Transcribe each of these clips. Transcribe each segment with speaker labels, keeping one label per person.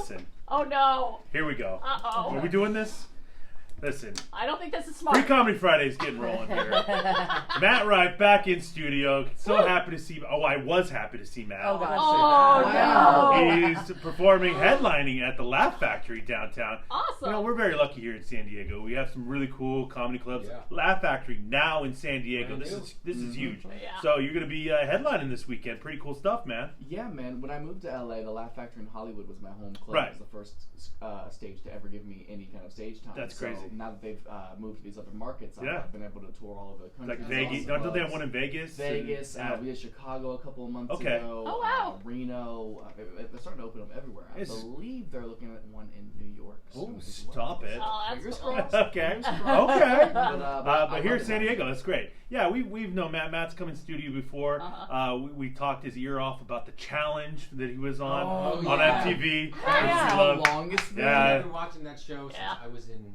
Speaker 1: Listen.
Speaker 2: Oh no.
Speaker 1: Here we go.
Speaker 2: Uh-oh.
Speaker 1: Are we doing this? Listen.
Speaker 2: I don't think this is smart.
Speaker 1: Free Comedy Friday's getting rolling here. Matt Rife back in studio. So happy to see. Oh, I was happy to see Matt.
Speaker 3: Oh, gosh.
Speaker 2: Oh, no.
Speaker 1: He's performing, headlining at the Laugh Factory downtown.
Speaker 2: Awesome.
Speaker 1: You know, we're very lucky here in San Diego. We have some really cool comedy clubs.
Speaker 4: Yeah.
Speaker 1: Laugh Factory now in San Diego.
Speaker 4: Brand
Speaker 1: This is huge.
Speaker 2: Yeah.
Speaker 1: So you're going to be headlining this weekend. Pretty cool stuff, man.
Speaker 5: Yeah, man. When I moved to LA, the Laugh Factory in Hollywood was my home club.
Speaker 1: Right.
Speaker 5: It was the first stage to ever give me any kind of stage time.
Speaker 1: That's crazy.
Speaker 5: So now that they've moved to these other markets,
Speaker 1: Yeah.
Speaker 5: I've been able to tour all over the country.
Speaker 1: Like Vegas. Don't they have one in Vegas?
Speaker 5: Vegas.
Speaker 1: Yeah.
Speaker 5: We did Chicago a couple of months
Speaker 1: Okay.
Speaker 5: ago.
Speaker 2: Oh, wow.
Speaker 5: Reno. They're starting to open up everywhere. I believe they're looking at one in New York.
Speaker 1: Oh,
Speaker 5: soon as
Speaker 1: stop
Speaker 5: well.
Speaker 1: it.
Speaker 2: Oh, that's
Speaker 5: Fingers
Speaker 2: cool.
Speaker 5: crossed.
Speaker 1: Okay.
Speaker 5: Fingers crossed.
Speaker 1: Okay.
Speaker 5: But
Speaker 1: But here in San Diego, that's great. Yeah, we've known Matt. Matt's come in studio before. We talked his ear off about the challenge that he was on on
Speaker 4: yeah.
Speaker 1: MTV.
Speaker 5: That's
Speaker 1: We
Speaker 5: the
Speaker 1: love-
Speaker 5: longest thing.
Speaker 1: Yeah.
Speaker 4: I've been watching that show since
Speaker 2: Yeah.
Speaker 4: I was in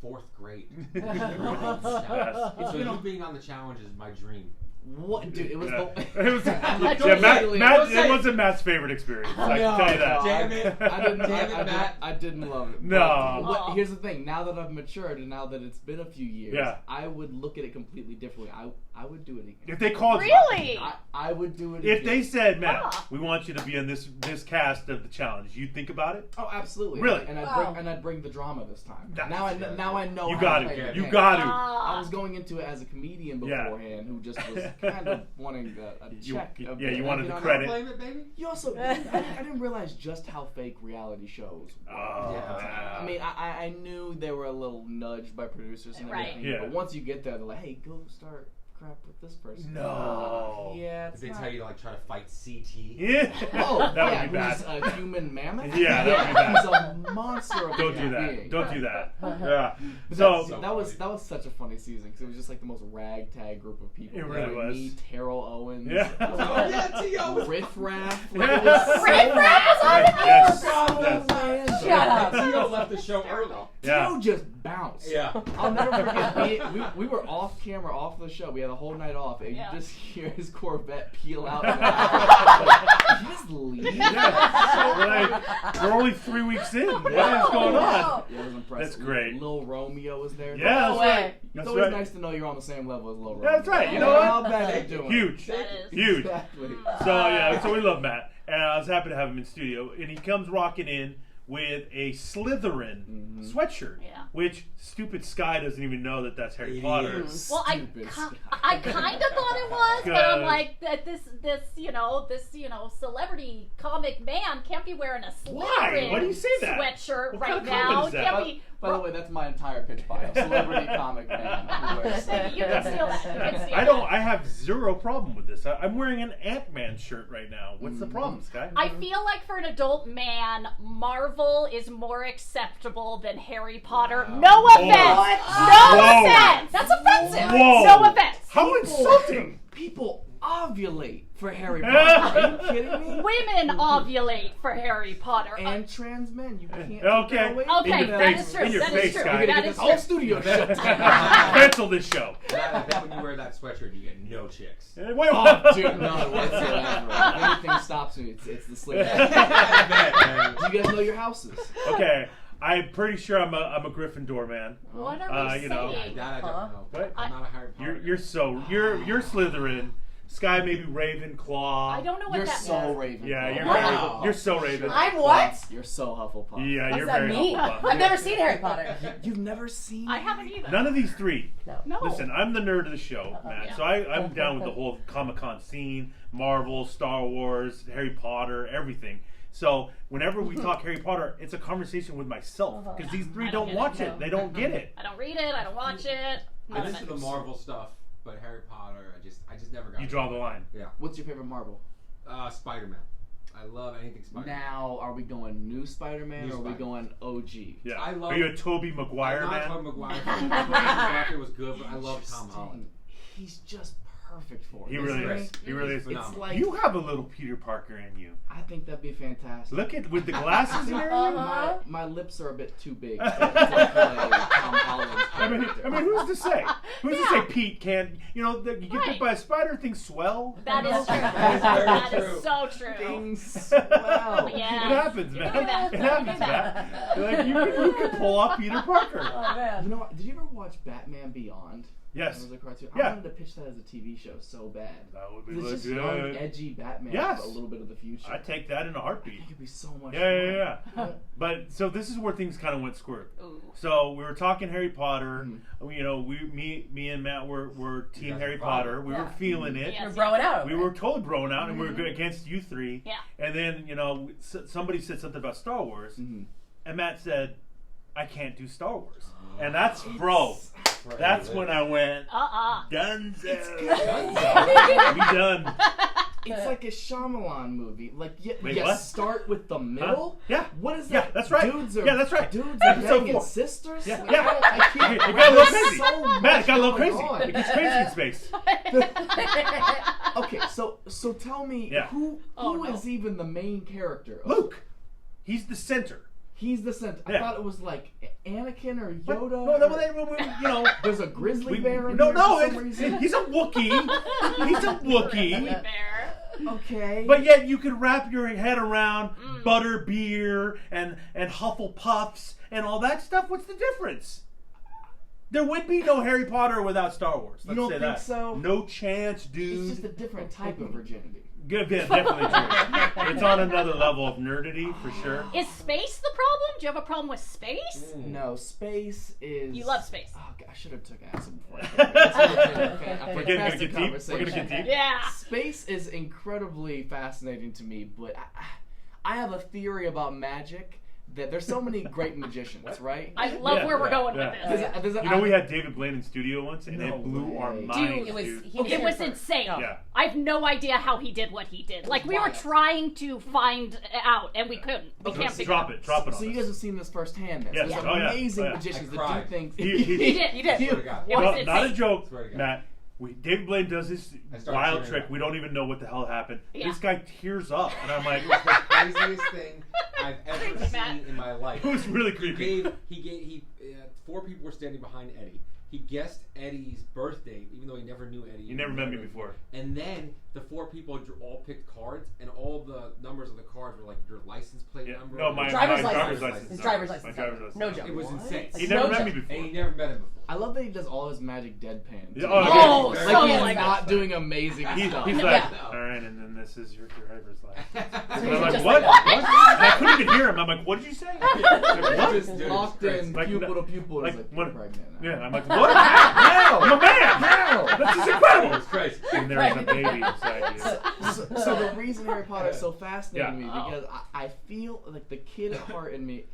Speaker 4: 4th grade.
Speaker 1: Yes.
Speaker 4: So you being on the challenge is my dream.
Speaker 5: What, dude? It was
Speaker 1: Yeah.
Speaker 5: the.
Speaker 1: It was,
Speaker 5: Don't
Speaker 1: Matt,
Speaker 5: say it.
Speaker 1: Matt,
Speaker 4: Don't say
Speaker 1: it
Speaker 4: it.
Speaker 1: wasn't Matt's favorite experience. I can tell you that.
Speaker 4: Damn it.
Speaker 5: I didn't love it.
Speaker 1: No.
Speaker 5: But
Speaker 2: Aw.
Speaker 5: here's the thing. Now that I've matured and now that it's been a few years,
Speaker 1: Yeah.
Speaker 5: I would look at it completely differently. I would do it again.
Speaker 1: If they called
Speaker 2: Really?
Speaker 5: I would do it
Speaker 1: if
Speaker 5: again.
Speaker 1: they said, Matt,
Speaker 2: Ah.
Speaker 1: we want you to be in this cast of the challenge, you'd think about it?
Speaker 5: Oh, absolutely.
Speaker 1: Really?
Speaker 5: And
Speaker 3: Wow.
Speaker 5: I'd bring the drama this time.
Speaker 1: That's
Speaker 5: Now I
Speaker 4: good.
Speaker 5: know
Speaker 1: You
Speaker 5: how
Speaker 1: got
Speaker 5: to play
Speaker 1: to.
Speaker 5: the
Speaker 1: You
Speaker 5: game.
Speaker 1: got to.
Speaker 5: I was going into it as a comedian
Speaker 1: Yeah.
Speaker 5: beforehand who just was kind of wanting a check.
Speaker 1: You
Speaker 5: of
Speaker 1: wanted the
Speaker 5: on
Speaker 1: credit.
Speaker 4: Blame it, baby.
Speaker 5: You also, I didn't realize just how fake reality shows were.
Speaker 1: Oh,
Speaker 4: Yeah.
Speaker 5: I mean, I knew they were a little nudged by producers and
Speaker 2: Right.
Speaker 5: everything,
Speaker 1: Yeah.
Speaker 5: but once you get there, they're like, hey, go start crap with this person.
Speaker 1: No.
Speaker 5: Yeah, it's
Speaker 4: Did they
Speaker 5: not.
Speaker 4: tell you to like try to fight CT?
Speaker 1: Yeah.
Speaker 5: Oh,
Speaker 1: that
Speaker 5: yeah,
Speaker 1: would be bad.
Speaker 5: who's a human mammoth?
Speaker 1: Yeah, that would be bad.
Speaker 5: He's a monster of a
Speaker 1: Don't do
Speaker 5: human
Speaker 1: that.
Speaker 5: being.
Speaker 1: Don't do that. Yeah.
Speaker 5: But
Speaker 1: So,
Speaker 4: So
Speaker 5: that was such a funny season because it was just like the most ragtag group of people.
Speaker 1: It really
Speaker 5: Like
Speaker 1: was.
Speaker 5: Me, Terrell Owens,
Speaker 1: Yeah.
Speaker 4: Oh yeah, T.O.
Speaker 5: Riff Raff.
Speaker 1: Yeah.
Speaker 5: It was so
Speaker 2: Riff Raff was on it?
Speaker 1: Yes.
Speaker 5: Oh,
Speaker 1: Yes.
Speaker 5: man.
Speaker 3: Shut up.
Speaker 4: T.O. left the show early.
Speaker 1: Yeah.
Speaker 5: Tio just bounced.
Speaker 4: Yeah.
Speaker 5: I'll never forget. We were off camera, off the show. We had a whole night off, and
Speaker 2: Yeah.
Speaker 5: you just hear his Corvette peel out. Did you just leave?
Speaker 1: Yeah. We're only 3 weeks in. What is going on?
Speaker 5: Yeah, it was impressive.
Speaker 1: That's great.
Speaker 5: Lil Romeo was there.
Speaker 1: Yeah, that's
Speaker 3: No
Speaker 1: right.
Speaker 3: way.
Speaker 5: It's
Speaker 1: That's
Speaker 5: always
Speaker 1: right.
Speaker 5: nice to know you're on the same level as Lil Romeo.
Speaker 1: Yeah, that's right. You know what?
Speaker 5: How bad you doing?
Speaker 1: Huge.
Speaker 2: That is.
Speaker 1: Huge.
Speaker 5: Exactly.
Speaker 1: So yeah, so we love Matt, and I was happy to have him in studio. And he comes rocking in with a Slytherin sweatshirt,
Speaker 2: Yeah.
Speaker 1: which stupid Sky doesn't even know that that's Harry
Speaker 4: Idiot.
Speaker 1: Potter.
Speaker 2: Well, I
Speaker 5: Stupid
Speaker 2: kind
Speaker 5: Sky.
Speaker 2: of thought it was, but
Speaker 1: Good.
Speaker 2: I'm like that this celebrity comic man can't be wearing a
Speaker 1: Why?
Speaker 2: Slytherin
Speaker 1: Why do you say that?
Speaker 2: sweatshirt
Speaker 1: What
Speaker 2: right
Speaker 1: kind of
Speaker 2: now.
Speaker 1: comment is that?
Speaker 2: Can't be.
Speaker 5: By the way, that's my entire pitch bio. Celebrity comic man. Who wears
Speaker 2: You can steal that. You can steal
Speaker 1: I don't.
Speaker 2: that.
Speaker 1: I have zero problem with this. I'm wearing an Ant-Man shirt right now. What's the problem, Sky?
Speaker 2: I feel like for an adult man, Marvel is more acceptable than Harry Potter. No offense. No
Speaker 1: Whoa.
Speaker 2: offense. That's offensive.
Speaker 1: Whoa.
Speaker 2: No offense.
Speaker 1: How insulting!
Speaker 5: People ovulate for Harry Potter. Are you kidding me?
Speaker 2: Women ovulate for Harry Potter.
Speaker 5: And trans men, you can't. take
Speaker 1: Okay.
Speaker 5: that away.
Speaker 2: Okay,
Speaker 1: In your
Speaker 2: that
Speaker 1: face.
Speaker 2: is true.
Speaker 1: In your
Speaker 2: That
Speaker 1: face,
Speaker 2: is true.
Speaker 1: Sky.
Speaker 5: We're gonna
Speaker 2: That
Speaker 5: get
Speaker 2: is
Speaker 5: this whole
Speaker 2: true.
Speaker 5: studio shut down.
Speaker 1: Cancel this show.
Speaker 4: I bet when you wear that sweatshirt, you get no chicks.
Speaker 1: Wait,
Speaker 5: Oh, dude, none whatsoever. If anything stops me, it's the slip.
Speaker 4: I bet, man.
Speaker 5: Do you guys know your houses?
Speaker 1: Okay, I'm pretty sure I'm a Gryffindor man.
Speaker 2: What are we
Speaker 1: you know.
Speaker 2: saying?
Speaker 4: That I don't know.
Speaker 1: What?
Speaker 4: I'm not a Harry Potter.
Speaker 1: You're Slytherin. Sky maybe Ravenclaw.
Speaker 2: I don't know what
Speaker 5: You're
Speaker 2: that
Speaker 5: so
Speaker 2: means.
Speaker 5: Raven.
Speaker 1: Yeah, you're
Speaker 4: Wow.
Speaker 1: you're so Raven.
Speaker 3: I'm what?
Speaker 5: You're so Hufflepuff.
Speaker 1: Yeah,
Speaker 3: What's
Speaker 1: you're
Speaker 3: that
Speaker 1: very
Speaker 3: mean?
Speaker 1: Hufflepuff.
Speaker 3: I've never seen Harry Potter.
Speaker 5: You've never seen?
Speaker 2: I haven't either.
Speaker 1: None of these three.
Speaker 2: No.
Speaker 1: Listen, I'm the nerd of the show, man.
Speaker 2: Yeah.
Speaker 1: So I'm down with the whole Comic-Con scene, Marvel, Star Wars, Harry Potter, everything. So whenever we talk Harry Potter, it's a conversation with myself because these three
Speaker 2: I don't
Speaker 1: don't
Speaker 2: get
Speaker 1: watch
Speaker 2: it,
Speaker 1: it.
Speaker 2: no.
Speaker 1: They don't get it.
Speaker 2: I don't read it. I don't watch it.
Speaker 4: I
Speaker 2: None of
Speaker 4: listen to
Speaker 2: it.
Speaker 4: the Marvel stuff, but Harry Potter, I just never got.
Speaker 1: You draw the line.
Speaker 4: Yeah.
Speaker 5: What's your favorite Marvel?
Speaker 4: Spider-Man. I love anything Spider-Man.
Speaker 5: Now, are we going new Spider-Man
Speaker 4: New
Speaker 5: or are we
Speaker 4: Spider-Man.
Speaker 5: going OG?
Speaker 1: Yeah.
Speaker 4: I love-
Speaker 1: Are you a Tobey Maguire
Speaker 4: I'm not
Speaker 1: man?
Speaker 4: Tobey Maguire. Tobey Maguire was good, but I love Tom
Speaker 5: Interesting.
Speaker 4: Holland.
Speaker 5: He's just perfect for it.
Speaker 1: He really
Speaker 5: isn't
Speaker 1: is.
Speaker 5: he?
Speaker 1: He really is.
Speaker 5: It's like
Speaker 1: You have a little Peter Parker in you.
Speaker 5: I think that'd be fantastic.
Speaker 1: Look at with the glasses and everything.
Speaker 5: My lips are a bit too big to play Tom Holland's
Speaker 1: I mean,
Speaker 5: character.
Speaker 1: who's to say? Who's to say Pete can't? You know, you get bit by a spider, things swell.
Speaker 2: That is true.
Speaker 4: That
Speaker 2: That is so true.
Speaker 5: Things swell.
Speaker 2: Yeah.
Speaker 1: It happens, man.
Speaker 2: You do that.
Speaker 1: It happens, man. Like, you can pull off Peter Parker.
Speaker 3: Oh man.
Speaker 5: You know what? Did you ever watch Batman Beyond?
Speaker 1: Yes.
Speaker 5: It was a cartoon.
Speaker 1: Yeah.
Speaker 5: I wanted to pitch that as a TV show so bad.
Speaker 1: That would be
Speaker 5: It's
Speaker 1: look
Speaker 5: just young,
Speaker 1: good.
Speaker 5: edgy Batman
Speaker 1: Yes.
Speaker 5: with a little bit of the future.
Speaker 1: I take that in a
Speaker 5: I
Speaker 1: heartbeat.
Speaker 5: think it'd be so much
Speaker 1: Yeah.
Speaker 5: fun.
Speaker 1: But so this is where things kind of went squirt.
Speaker 2: Ooh.
Speaker 1: So we were talking Harry Potter. You know, me and Matt were
Speaker 4: You
Speaker 1: team
Speaker 4: guys
Speaker 1: Harry
Speaker 4: were
Speaker 1: Potter.
Speaker 4: brothers.
Speaker 1: We were feeling it.
Speaker 2: Yeah.
Speaker 3: You're growing out.
Speaker 1: We were totally broing out, and we were good against you three.
Speaker 2: Yeah.
Speaker 1: And then somebody said something about Star Wars,
Speaker 5: Mhm.
Speaker 1: and Matt said, "I can't do Star Wars," and that's bro.
Speaker 4: Right,
Speaker 1: That's
Speaker 4: right.
Speaker 1: when I went,
Speaker 2: Uh-uh.
Speaker 1: Dunzo.
Speaker 4: Dunzo.
Speaker 1: We done.
Speaker 5: It's like a Shyamalan movie. Like,
Speaker 1: Wait,
Speaker 5: you
Speaker 1: what?
Speaker 5: start with the middle.
Speaker 1: Yeah.
Speaker 5: What is
Speaker 1: Yeah,
Speaker 5: that?
Speaker 1: that's right.
Speaker 5: Dudes are,
Speaker 1: Yeah, that's right.
Speaker 5: Dudes are
Speaker 1: Episode
Speaker 5: banging
Speaker 1: 4.
Speaker 5: sisters.
Speaker 1: Yeah,
Speaker 5: Like,
Speaker 1: yeah.
Speaker 5: I can't.
Speaker 1: It got a little
Speaker 5: There's
Speaker 1: crazy.
Speaker 5: so
Speaker 1: Matt, it
Speaker 5: much
Speaker 1: got a little
Speaker 5: going
Speaker 1: crazy.
Speaker 5: on.
Speaker 1: It gets crazy in space.
Speaker 5: Okay, so tell me
Speaker 1: Yeah.
Speaker 5: who
Speaker 2: Oh, no.
Speaker 5: is even the main character?
Speaker 1: Luke. He's the center.
Speaker 5: He's the center. I
Speaker 1: Yeah.
Speaker 5: thought it was like Anakin or
Speaker 1: What?
Speaker 5: Yoda.
Speaker 1: No, you know.
Speaker 5: There's a grizzly bear in
Speaker 1: No,
Speaker 5: here
Speaker 1: no,
Speaker 5: for some reason.
Speaker 1: he's a Wookiee. He's a Wookiee.
Speaker 2: Bear.
Speaker 5: Okay.
Speaker 1: But yet you could wrap your head around butter beer and Hufflepuffs and all that stuff. What's the difference? There would be no Harry Potter without Star Wars. Let's
Speaker 5: don't
Speaker 1: say
Speaker 5: think
Speaker 1: that.
Speaker 5: so?
Speaker 1: No chance, dude.
Speaker 5: it's just a different type of virginity.
Speaker 1: Good, yeah, definitely true. It's on another level of nerdity for sure.
Speaker 2: Is space the problem? Do you have a problem with space?
Speaker 5: No, space is.
Speaker 2: You love space.
Speaker 5: Oh, God, I should have took acid before. I came. It's
Speaker 1: We're
Speaker 5: a
Speaker 1: gonna
Speaker 5: fantastic
Speaker 1: get deep. We're gonna
Speaker 5: conversation.
Speaker 1: get deep.
Speaker 2: Yeah.
Speaker 5: Space is incredibly fascinating to me, but I have a theory about magic that there's so many great magicians, right?
Speaker 2: I love
Speaker 1: Yeah,
Speaker 2: where we're going
Speaker 1: yeah.
Speaker 2: with this.
Speaker 5: There's a-
Speaker 1: You know, we had David Blaine in studio once, and
Speaker 5: No
Speaker 1: it blew our
Speaker 5: way.
Speaker 1: minds,
Speaker 3: It was.
Speaker 1: dude.
Speaker 3: He was
Speaker 2: It
Speaker 3: here
Speaker 2: was
Speaker 3: first.
Speaker 2: insane.
Speaker 3: No.
Speaker 1: Yeah.
Speaker 2: I have no idea how he did what he did. Like, we were
Speaker 5: Wild.
Speaker 2: trying to find out, and we couldn't. We
Speaker 5: Okay,
Speaker 2: can't
Speaker 5: so
Speaker 2: figure
Speaker 1: Drop
Speaker 2: out.
Speaker 1: it. Drop it on
Speaker 5: So you
Speaker 1: us.
Speaker 5: guys have seen this firsthand. Then.
Speaker 1: Yes.
Speaker 5: There's
Speaker 1: Oh, yeah.
Speaker 5: amazing
Speaker 1: Oh, yeah.
Speaker 5: magicians
Speaker 4: I
Speaker 5: that
Speaker 4: cried.
Speaker 5: do things.
Speaker 1: He
Speaker 2: You did.
Speaker 3: You did.
Speaker 4: Swear to God.
Speaker 2: It was
Speaker 1: No, not a
Speaker 2: insane.
Speaker 1: joke,
Speaker 4: Swear to God.
Speaker 1: Matt. David Blaine does this
Speaker 4: I started
Speaker 1: wild
Speaker 4: cheering
Speaker 1: trick.
Speaker 4: up.
Speaker 1: We don't even know what the hell happened.
Speaker 2: Yeah.
Speaker 1: This guy tears up, and I'm like,
Speaker 4: It was the craziest thing I've ever
Speaker 2: Matt.
Speaker 4: seen in my life.
Speaker 1: it was really creepy.
Speaker 4: He four people were standing behind Eddie. He guessed Eddie's birth date, even though he never knew Eddie.
Speaker 1: You never met me before.
Speaker 4: And then the four people all picked cards, and all the numbers of the cards were like your license plate
Speaker 1: Yeah.
Speaker 4: number.
Speaker 1: No, my
Speaker 3: Driver's
Speaker 1: driver's
Speaker 3: license.
Speaker 1: license.
Speaker 3: His
Speaker 1: number.
Speaker 3: driver's
Speaker 1: My
Speaker 3: license.
Speaker 1: driver's license.
Speaker 3: No
Speaker 1: number.
Speaker 3: joke.
Speaker 4: It was
Speaker 5: What?
Speaker 4: insane.
Speaker 1: He
Speaker 3: No
Speaker 1: never met
Speaker 3: joke.
Speaker 1: me before.
Speaker 4: And he never met him before.
Speaker 5: I love that he does all his magic deadpan.
Speaker 1: Yeah,
Speaker 5: too.
Speaker 2: Oh,
Speaker 5: like
Speaker 2: so
Speaker 5: he's
Speaker 2: like
Speaker 5: not doing amazing
Speaker 1: He's
Speaker 5: stuff.
Speaker 1: like,
Speaker 3: Yeah.
Speaker 1: all right, and then this is your driver's license.
Speaker 3: So
Speaker 1: And
Speaker 3: he's
Speaker 1: I'm like,
Speaker 3: just
Speaker 1: what?
Speaker 3: like
Speaker 1: What? And I couldn't even hear him. I'm like, what did you say? Like, what?
Speaker 5: Just
Speaker 4: Dude,
Speaker 5: locked
Speaker 4: it's
Speaker 5: in
Speaker 1: Like,
Speaker 5: pupil to pupil.
Speaker 1: like,
Speaker 5: Like, like
Speaker 1: what-
Speaker 5: you're pregnant now.
Speaker 1: Yeah, I'm like, what? I'm a man.
Speaker 5: How?
Speaker 1: This is
Speaker 4: It
Speaker 1: incredible.
Speaker 4: was crazy.
Speaker 1: And there's a baby inside you.
Speaker 5: So the reason Harry Potter is so fascinating to me
Speaker 2: Yeah.
Speaker 5: because I feel like the kid at heart in me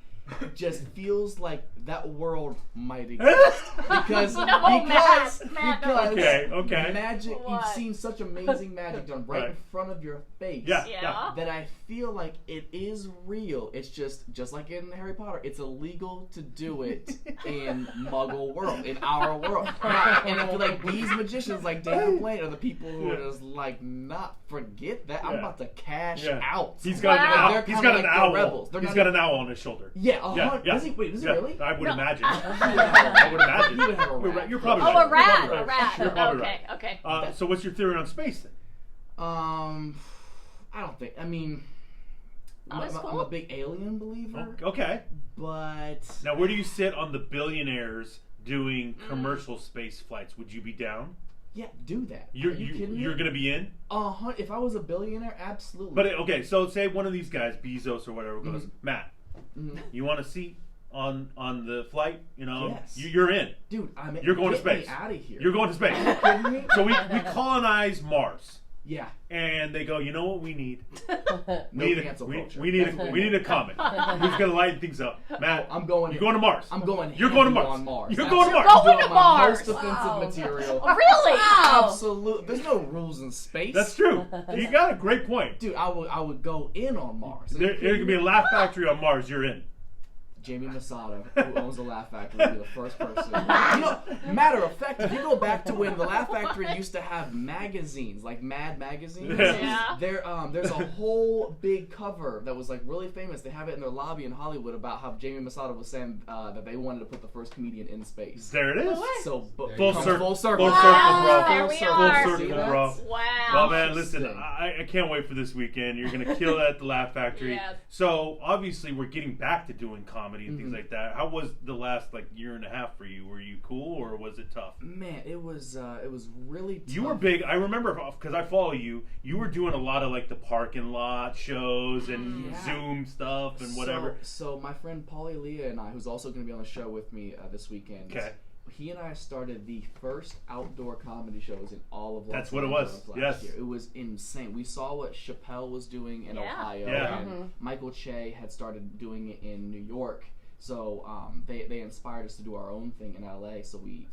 Speaker 5: just feels like that world might exist because
Speaker 2: Matt,
Speaker 1: Okay.
Speaker 5: magic
Speaker 2: What?
Speaker 5: you've seen such amazing magic done right in
Speaker 1: Right.
Speaker 5: front of your face
Speaker 1: Yeah.
Speaker 2: Yeah.
Speaker 5: that I feel like it is real. It's just like in Harry Potter, it's illegal to do it in Muggle world, in our world. And I feel like these magicians, like David Blaine, are the people who are just like, not forget that. I'm
Speaker 1: Yeah.
Speaker 5: about to cash
Speaker 1: Yeah.
Speaker 5: out.
Speaker 1: He's got
Speaker 2: Wow.
Speaker 1: an owl.
Speaker 5: They're
Speaker 1: He's
Speaker 5: kinda
Speaker 1: got an
Speaker 5: like the
Speaker 1: owl.
Speaker 5: rebels. They're
Speaker 1: He's
Speaker 5: not
Speaker 1: got
Speaker 5: even-
Speaker 1: an owl on his shoulder.
Speaker 5: Yeah,
Speaker 1: Yeah.
Speaker 5: does he? Wait, does he
Speaker 1: Yeah.
Speaker 5: really?
Speaker 1: I would
Speaker 2: No.
Speaker 1: imagine.
Speaker 5: I
Speaker 1: I would imagine.
Speaker 5: He would have a
Speaker 1: You're
Speaker 5: rat.
Speaker 1: right. You're probably
Speaker 2: Oh,
Speaker 1: right.
Speaker 2: a rat.
Speaker 1: You're
Speaker 2: A
Speaker 1: probably right.
Speaker 2: rat.
Speaker 1: You're probably
Speaker 2: Okay.
Speaker 1: right.
Speaker 2: Okay.
Speaker 1: So what's your theory on space then?
Speaker 5: I don't think. I mean,
Speaker 2: Oh, that's
Speaker 5: I'm
Speaker 2: cool.
Speaker 5: a big alien believer,
Speaker 1: Okay.
Speaker 5: but
Speaker 1: Now, where do you sit on the billionaires doing commercial space flights? Would you be down?
Speaker 5: yeah, do that.
Speaker 1: You're
Speaker 5: Are you kidding me?
Speaker 1: you're gonna be in.
Speaker 5: If I was a billionaire, absolutely.
Speaker 1: But okay, so say one of these guys, Bezos or whatever, goes,
Speaker 5: Mhm.
Speaker 1: Matt,
Speaker 5: Mhm.
Speaker 1: you want a seat on the flight? You know,
Speaker 5: Yes.
Speaker 1: you're in.
Speaker 5: Dude,
Speaker 1: You're going to
Speaker 5: get me
Speaker 1: space.
Speaker 5: out of here.
Speaker 1: You're going to space.
Speaker 5: Are you kidding me?
Speaker 1: So we colonize Mars,
Speaker 5: Yeah.
Speaker 1: and they go, you know what we need?
Speaker 5: No
Speaker 1: We need
Speaker 5: cancel
Speaker 1: we
Speaker 5: culture.
Speaker 1: need a comet who's gonna lighten things up. Matt,
Speaker 5: I'm going.
Speaker 1: you're going to Mars.
Speaker 5: I'm going.
Speaker 1: You're going to
Speaker 5: heavy
Speaker 1: Mars.
Speaker 5: On Mars.
Speaker 1: You're
Speaker 5: Absolutely.
Speaker 1: going to Mars.
Speaker 2: Going
Speaker 5: I'm
Speaker 2: to
Speaker 5: doing my
Speaker 2: Mars.
Speaker 5: Most offensive
Speaker 3: Wow.
Speaker 5: material.
Speaker 2: Really?
Speaker 3: Wow.
Speaker 5: Absolutely. There's no rules in space.
Speaker 1: That's true. You got a great point.
Speaker 5: Dude, I would go in on Mars. Are you
Speaker 1: There
Speaker 5: kidding
Speaker 1: could be
Speaker 5: me?
Speaker 1: a laugh factory on Mars. You're in.
Speaker 5: Jamie Masada, who owns the Laugh Factory, will be the first person. Matter of fact, if you go back to when the Laugh Factory used to have magazines, like Mad magazines, there's a whole big cover that was like really famous. They have it in their lobby in Hollywood about how Jamie Masada was saying that they wanted to put the first comedian in space.
Speaker 1: There it is.
Speaker 5: So
Speaker 1: full circle.
Speaker 5: Full circle,
Speaker 2: Wow,
Speaker 1: bro.
Speaker 2: there we
Speaker 1: Full
Speaker 2: are.
Speaker 1: circle, bro.
Speaker 2: Wow.
Speaker 1: Well, man, listen, I can't wait for this weekend. You're going to kill it at the Laugh Factory.
Speaker 2: Yes.
Speaker 1: So, obviously, we're getting back to doing comedy and things like that. How was the last, year and a half for you? Were you cool, or was it tough?
Speaker 5: Man, it was really tough.
Speaker 1: You were big. I remember, because I follow you, you were doing a lot of, the parking lot shows and Zoom stuff and whatever.
Speaker 5: So my friend Paulie Leah and I, who's also going to be on the show with me this weekend, he and I started the first outdoor comedy shows in all of Los
Speaker 1: That's what it
Speaker 5: Angeles
Speaker 1: was.
Speaker 5: last year. It was insane. We saw what Chappelle was doing in Ohio, and Michael Che had started doing it in New York. So they inspired us to do our own thing in LA. So we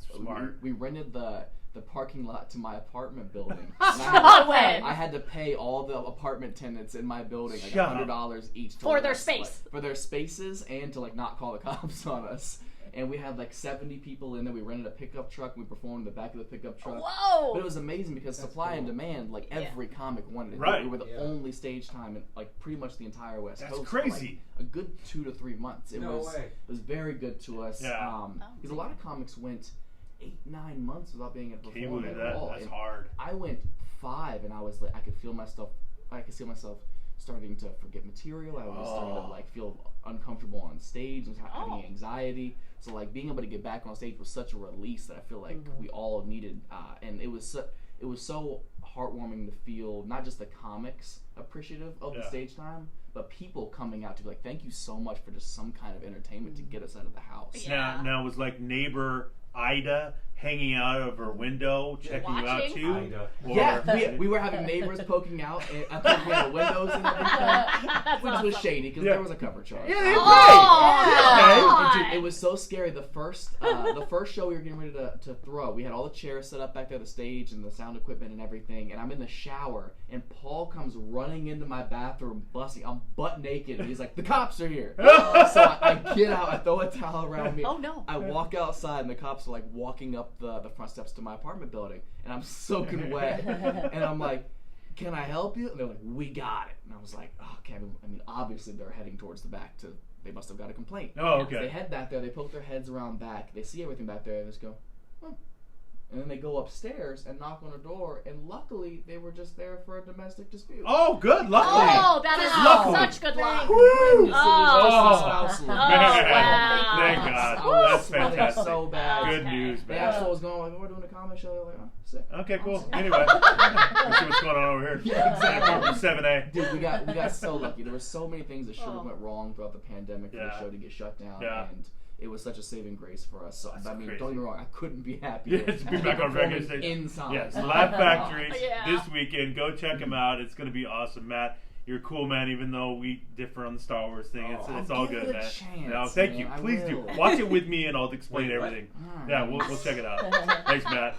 Speaker 5: rented the parking lot to my apartment building. And I had to pay all the apartment tenants in my building $100 each
Speaker 2: for their space,
Speaker 5: for their spaces, and to not call the cops on us. And we had 70 people in there. We rented a pickup truck. We performed in the back of the pickup truck.
Speaker 2: Whoa!
Speaker 5: But it was amazing because supply and demand, every comic wanted it.
Speaker 1: Right.
Speaker 5: We were the only stage time in pretty much the entire West Coast.
Speaker 1: That's crazy.
Speaker 5: For, a good 2 to 3 months. It was very good to us.
Speaker 1: Yeah.
Speaker 5: Because a lot of comics went 8-9 months without being able to perform at all.
Speaker 1: That's hard.
Speaker 5: I went 5, and I was I could feel myself. I could see myself starting to forget material. I was starting to feel uncomfortable on stage and having anxiety. So being able to get back on stage was such a release that I feel we all needed, and it was so heartwarming to feel not just the comics appreciative of the stage time, but people coming out to be thank you so much for just some kind of entertainment to get us out of the house.
Speaker 2: Yeah.
Speaker 1: Now was neighbor Ida hanging out of her window, checking you out too?
Speaker 5: We were having neighbors poking out at the windows and everything, which was shady because there was a cover charge.
Speaker 1: Yeah, right.
Speaker 5: Dude, it was so scary. The first show we were getting ready to throw, we had all the chairs set up back there, the stage and the sound equipment and everything, and I'm in the shower, and Paul comes running into my bathroom, busting. I'm butt naked, and he's like, "The cops are here!" So I get out, I throw a towel around me.
Speaker 2: Oh no!
Speaker 5: I walk outside, and the cops are walking up the front steps to my apartment building, and I'm soaking wet, and I'm like, "Can I help you?" And they're like, "We got it." And I was like, "Oh, okay." I mean, obviously they're heading towards the back they must have got a complaint.
Speaker 1: Oh, okay.
Speaker 5: So they head back there, they poke their heads around back, they see everything back there, and they just go, "Oh." And then they go upstairs and knock on a door, and luckily they were just there for a domestic dispute.
Speaker 1: Oh, good. Luckily.
Speaker 2: Oh, that is such good luck.
Speaker 5: Woo!
Speaker 2: Wow.
Speaker 1: Thank God.
Speaker 2: Oh,
Speaker 1: that's fantastic.
Speaker 5: So bad.
Speaker 1: Good news,
Speaker 5: They
Speaker 1: man.
Speaker 5: asked what was going on. We're doing a comedy show. They're like, "Oh, sick."
Speaker 1: Okay, cool. Anyway, let's see what's going on over here.
Speaker 5: Yeah, exactly.
Speaker 1: Apartment 7A.
Speaker 5: Dude, we got so lucky. There were so many things that should have went wrong throughout the pandemic for the show to get shut down, and it was such a saving grace for us. So
Speaker 1: That's
Speaker 5: don't
Speaker 1: crazy.
Speaker 5: get me wrong, I couldn't be happier.
Speaker 1: To be back on regular stage.
Speaker 5: Inside.
Speaker 1: Yes, Laugh Factory
Speaker 2: Yeah.
Speaker 1: this weekend. Go check them out. It's going to be awesome, Matt. You're cool, man. Even though we differ on the Star Wars thing, it's all good, man. No, thank you. Please do watch it with me, and I'll explain everything. Yeah, we'll check it out. Thanks, Matt.